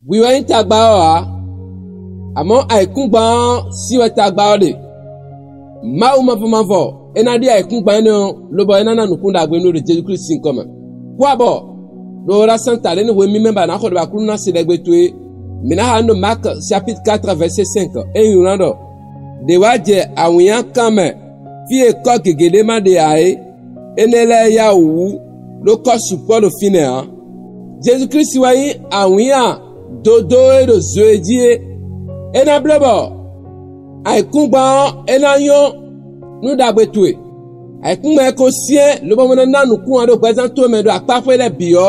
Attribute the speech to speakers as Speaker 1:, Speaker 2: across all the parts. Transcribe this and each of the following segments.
Speaker 1: Wiwa intagba wa. Amo aikungba siwa tagba de. Ma mavo. Ena di aikungba eno lobo ena na nukunda agwenu de Jésus Christ sinkoma. Kwa bo. Lo rasanta leni we mi memba na khode ba kuluna sidegbe tuwe. Mina hando Marc chapitre 4 verset 5. Yurando. De waje awiyan kame. Fi eko gegede ma de ae. Enele ya wu. Lo ko support lo fine ha. Jésus Christ wayi awiyan dodo edo zoedie. Ena blebo. Aikungba ena yo. Nou dagbe tuwe. Aikungba eko sien. Lobo mona nanu kuwa do kwezanto me do akpafwe le biyo.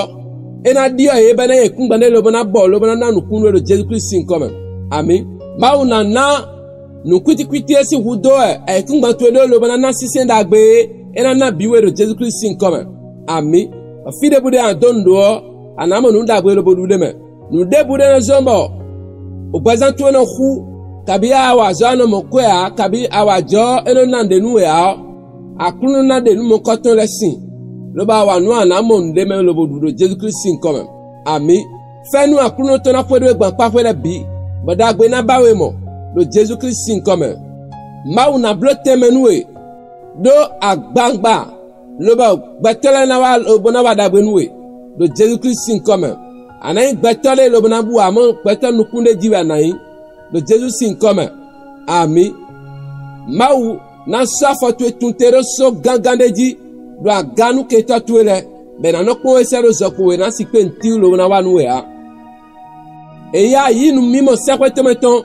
Speaker 1: Ena diyo ebene aikungba ne lobo na bo. Lobo na nanu kuwa do Jésus Christ sinkome. Amen. Ma una na. Nou kwiti esi hudo aikungba tuwe do lobo na sisen dagbe. Ena na biwe do Jésus Christ sinkome. Amen. Fide bude andondo. Anamo nou dagbe lobo dudeme. Nou de bude na zombo. Okwezanto no hu. Kabi awa zano mokwea, kabi awa jo eno nande nuwe ya. Akunu nande numo koton lesin. Loba awa nuwa na mo ndeme lobo dudo Jésus Christ sinkome. Ami. Fenu akunu tona pwede gban pa pwede bi. Bada gwe na bawe mo. Lo Jésus Christ sinkome. Ma una blote menwe. Do agbangba. Loba gbetole na wa obona wa dagwe nuwe. Lo Jésus Christ sinkome. Anayi gbetole lobo na buwa mo gbetole nukunde jiwe anayi. Le Jésus sinkome. Ami. Maou na safo tu tuntero so gangandeji do aganu keta tuele benano ko esero zokuwe na sikpe ntiulo na wanuwe ha. Eya yinu mimo sekwetemeton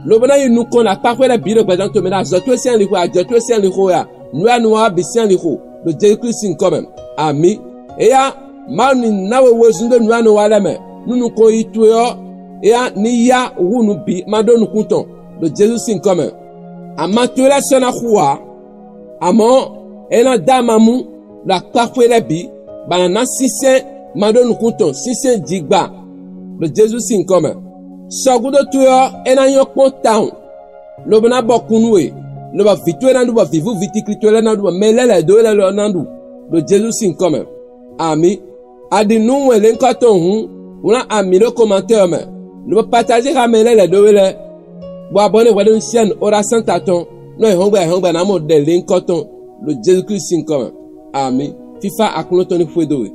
Speaker 1: lobona yinu kona pakwele biro prezanto mena zotu esen liko ajotu esen liko ya nuwa nuwa bisian liko le Jésus Christ sinkome. Ami. Eya mauni nawe wozundo nuwa nuwa leme nunu ko ituyo ya ni ya wunu bi madonu kunton le Jésus sinkome. Amatola sona huwa amo ena damamu la kafwele bi banana sisen madonu kunton sisen jigba le Jésus sinkome. Sogudo tuyo ena yokpon town lobona bokunwe loba vitwe na ndu vivu vitiklitole na ndu melele do le nandu le Jésus sinkome. Ami adinu wele nkoton hu una amiro commentaire me. Nous partager ramele le dowele bo abonné wade chaîne ora santaton no ehongba na mo de link koton le Jésus Christ sinkome. Amen. FIFA akuno toni fwedowe.